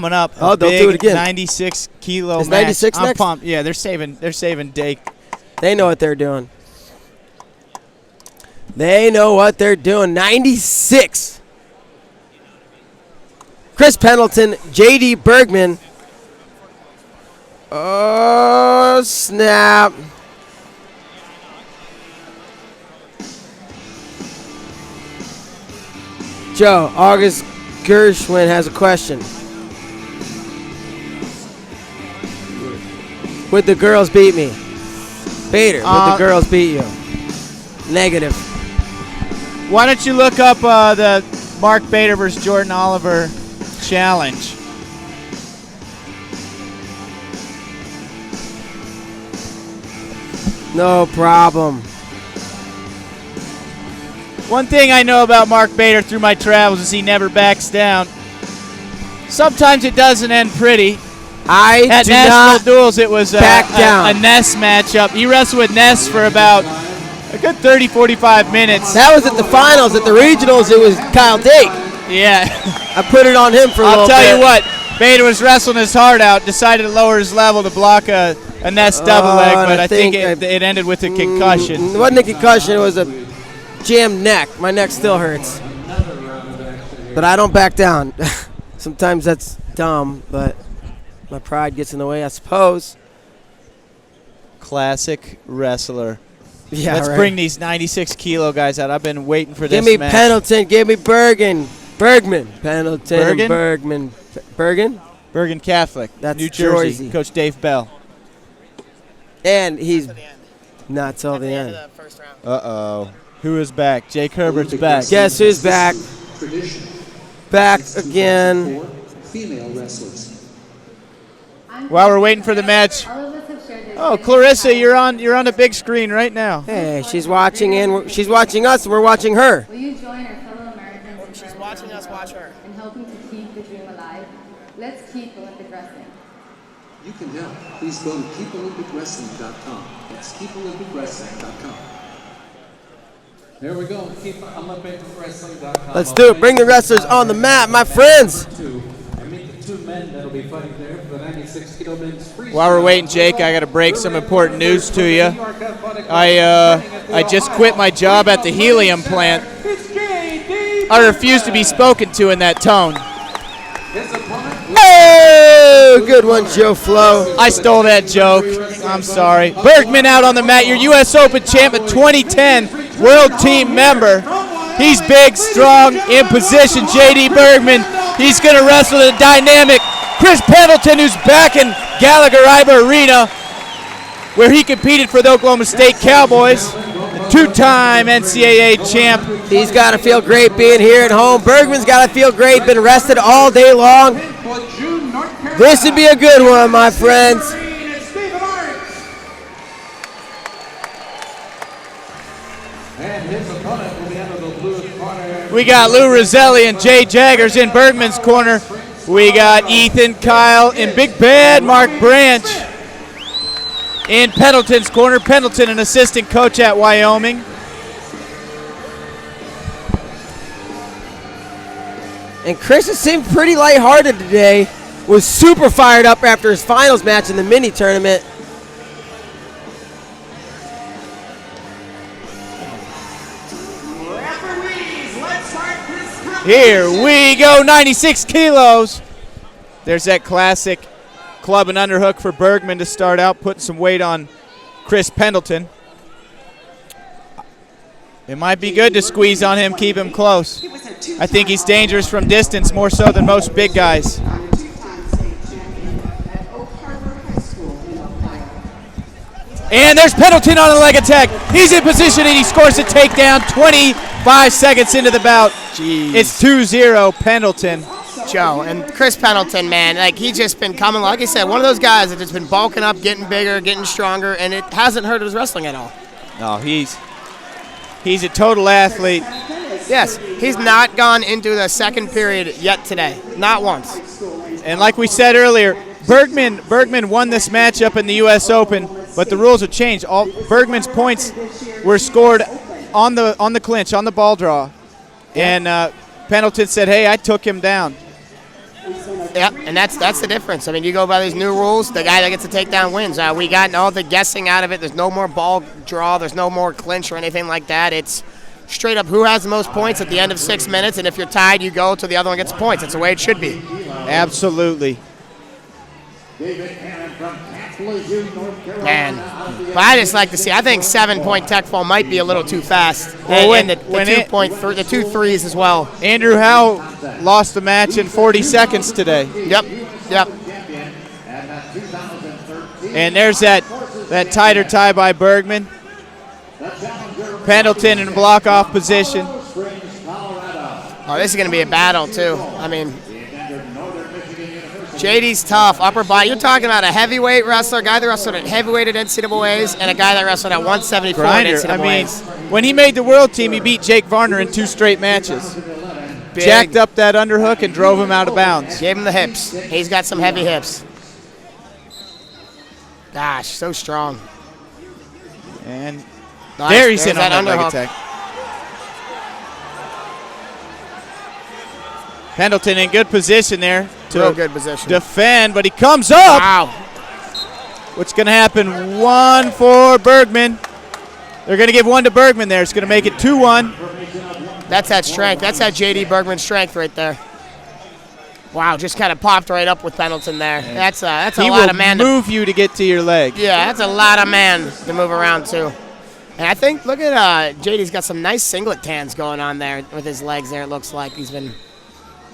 Coming up, they'll do it again. 96 kilo Is match. 96 I'm next? pumped. Yeah, they're saving Dake. They know what they're doing. They know what they're doing. 96. Chris Pendleton, J.D. Bergman. Oh, snap. Joe, August Gershwin has a question. Would the girls beat me? Bader, would the girls beat you? Negative. Why don't you look up the Mark Bader versus Jordan Oliver challenge? No problem. One thing I know about Mark Bader through my travels is he never backs down. Sometimes it doesn't end pretty. At National Duels, it was a Ness matchup. He wrestled with Ness for about a good 30, 45 minutes. That was at the finals. At the regionals, it was Kyle Dake. Yeah. I put it on him for a little bit. I'll tell you what, Bader was wrestling his heart out, decided to lower his level to block a Ness double leg, but I think it ended with a concussion. It wasn't a concussion. It was a jammed neck. My neck still hurts. But I don't back down. Sometimes that's dumb, but my pride gets in the way, I suppose. Classic wrestler. Yeah, Let's bring these 96 kilo guys out. I've been waiting for this match. Give me Pendleton. Give me Bergman. Pendleton Bergen? and Bergman. Bergen? Bergen Catholic. That's New Jersey. Jersey. Coach Dave Bell. And he's not till the end. Uh-oh. Who is back? Jake Herbert's back. Guess who's back? Back again. Female wrestlers. While we're waiting for the match. Oh, Clarissa, you're on the big screen right now. Hey, she's watching she's watching us and we're watching her. Will you join our fellow Americans? She's watching us watch her. In helping to keep the dream alive? Let's keep Olympic wrestling. You can help. Please go to keepolympicwrestling.com. That's keepolympicwrestling.com. There we go. Keepolympicwrestling.com. Let's do it. Bring the wrestlers on the mat, my friends. While we're waiting, Jake, I got to break some important news to you. I just quit my job at the helium plant. I refuse to be spoken to in that tone. Oh, good one, Joe Flo. I stole that joke. I'm sorry. Bergman out on the mat, your U.S. Open champ, a 2010 World Team member. He's big, strong, in position. J.D. Bergman, he's going to wrestle the dynamic Chris Pendleton, who's back in Gallagher-Iba Arena, where he competed for the Oklahoma State Cowboys. Two-time NCAA champ. He's got to feel great being here at home. Bergman's got to feel great, been rested all day long. This would be a good one, my friends. We got Lou Roselli and Jay Jaggers in Bergman's corner. We got Ethan Kyle and Big Bad Mark Branch in Pendleton's corner. Pendleton, an assistant coach at Wyoming. And Chris has seemed pretty lighthearted today. Was super fired up after his finals match in the mini tournament. Here we go, 96 kilos. There's that classic club and underhook for Bergman to start out, putting some weight on Chris Pendleton. It might be good to squeeze on him, keep him close. I think he's dangerous from distance, more so than most big guys. And there's Pendleton on a leg attack. He's in position and he scores a takedown 25 seconds into the bout. Jeez. It's 2-0 Pendleton. Joe, and Chris Pendleton, man, like he's just been coming, like I said, one of those guys that has been bulking up, getting bigger, getting stronger, and it hasn't hurt his wrestling at all. No, he's a total athlete. Yes, he's not gone into the second period yet today, not once. And like we said earlier, Bergman won this matchup in the U.S. Open, but the rules have changed. All Bergman's points were scored on the clinch, on the ball draw, and Pendleton said, "Hey, I took him down." Yep, and that's the difference. I mean, you go by these new rules, the guy that gets to take down wins. We got all the guessing out of it. There's no more ball draw. There's no more clinch or anything like that. It's straight up who has the most points at the end of 6 minutes, and if you're tied, you go till the other one gets points. That's the way it should be. Absolutely. Man, but I just like to see. I think 7-point tech fall might be a little too fast. Well, and the 2.3, the 2 threes as well. Andrew Howe lost the match in 40 seconds today. Yep. And there's that tighter tie by Bergman. Pendleton in block-off position. Oh, this is going to be a battle, too. I mean, JD's tough, upper body. You're talking about a heavyweight wrestler, a guy that wrestled at heavyweight at NCAAs, and a guy that wrestled at 174 Grinder. at NCAAs. I mean, when he made the world team, he beat Jake Varner in 2 straight matches. Big. Jacked up that underhook and drove him out of bounds. Gave him the hips. He's got some heavy hips. Gosh, so strong. And Nice. there he's in There's on that leg underhook. attack. Pendleton in good position there to Real good position. defend, but he comes up. Wow. What's going to happen? 1 for Bergman. They're going to give 1 to Bergman there. It's going to make it 2-1. That's that strength. That's that J.D. Bergman strength right there. Wow, just kind of popped right up with Pendleton there. That's a lot of man. He will move you to get to your leg. Yeah, that's a lot of man to move around too. And I think, look at JD's got some nice singlet tans going on there with his legs there. It looks like he's been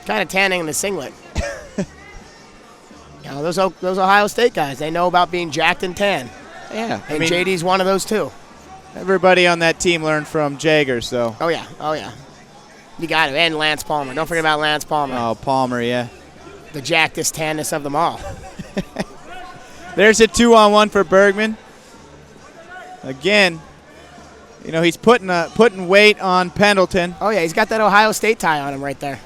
kind of tanning in the singlet. You know, those Ohio State guys, they know about being jacked and tan. Yeah. And JD's one of those too. Everybody on that team learned from Jaggers, though. Oh, yeah. You got it. And Lance Palmer. Don't forget about Lance Palmer. Oh, Palmer, yeah. The jackedest, tannest of them all. There's a 2-on-1 for Bergman. Again, you know, he's putting weight on Pendleton. Oh, yeah, he's got that Ohio State tie on him right there.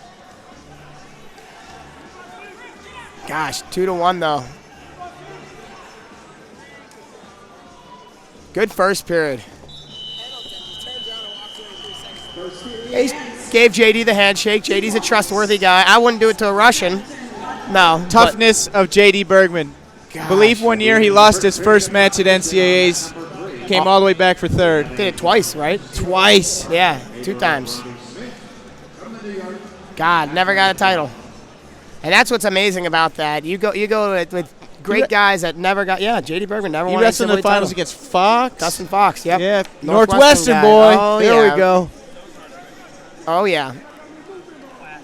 Gosh, 2-1, though. Good first period. He gave JD the handshake. JD's a trustworthy guy. I wouldn't do it to a Russian. No. Toughness of J.D. Bergman. Gosh. Believe 1 year he lost his first match at NCAAs. Came all the way back for 3rd. Did it twice, right? Twice. Yeah, 2 times. God, never got a title. And that's what's amazing about that. You go with great guys that never got. Yeah, J.D. Bergman never He won a wrestled in the NCAA finals title. against Fox. Dustin Fox, yep. Yeah, Northwestern Northwestern guy. boy. Oh, there yeah. we go. Oh, yeah.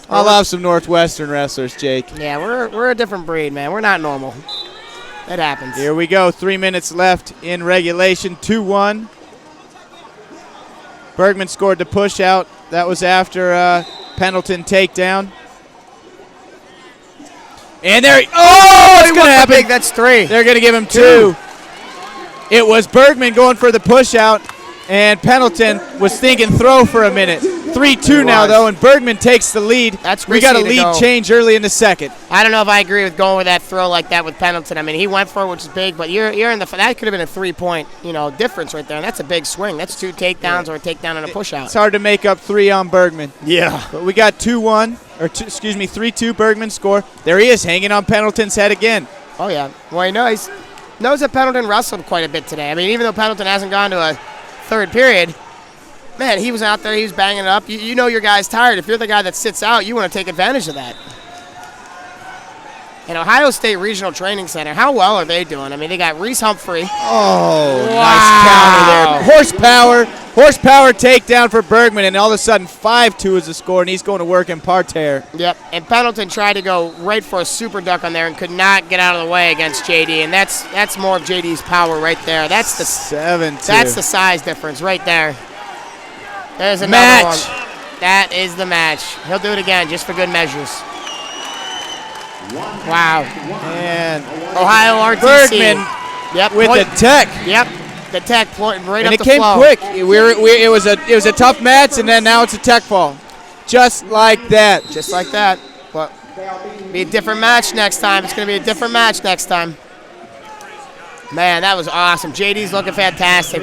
I love some Northwestern wrestlers, Jake. Yeah, we're a different breed, man. We're not normal. It happens. Here we go. 3 minutes left in regulation. 2-1. Bergman scored the push out. That was after Pendleton takedown. And there, what's going to happen? Big, that's 3. They're going to give him 2. It was Bergman going for the push out, and Pendleton was thinking throw for a minute. 3-2 now, though, and Bergman takes the lead. That's we got a risky to lead go. change early in the second. I don't know if I agree with going with that throw like that with Pendleton. I mean, he went for it, which is big, but you're in the that could have been a 3-point difference right there, and that's a big swing. That's 2 takedowns or a takedown and a push out. It's hard to make up 3 on Bergman. Yeah. But we got 3-2 Bergman score. There he is, hanging on Pendleton's head again. Oh yeah. Well, he knows that Pendleton wrestled quite a bit today. I mean, even though Pendleton hasn't gone to a 3rd period. Man, he was out there. He was banging it up. You know your guy's tired. If you're the guy that sits out, you want to take advantage of that. And Ohio State Regional Training Center, how well are they doing? I mean, they got Reese Humphrey. Oh, Wow. nice counter there. Horsepower takedown for Bergman, and all of a sudden 5-2 is the score, and he's going to work in parterre. Yep, and Pendleton tried to go right for a super duck on there and could not get out of the way against JD, and that's more of JD's power right there. That's the 7-2. That's the size difference right there. There's another Match. one. That is the match. He'll do it again just for good measures. Wow. And Ohio RTC. Bergman with the tech. Yep. The tech right And up it the came flow. quick. It was a tough match, and then now it's a tech fall. Just like that. Just like that. But be a different match next time. It's going to be a different match next time. Man, that was awesome. JD's looking fantastic.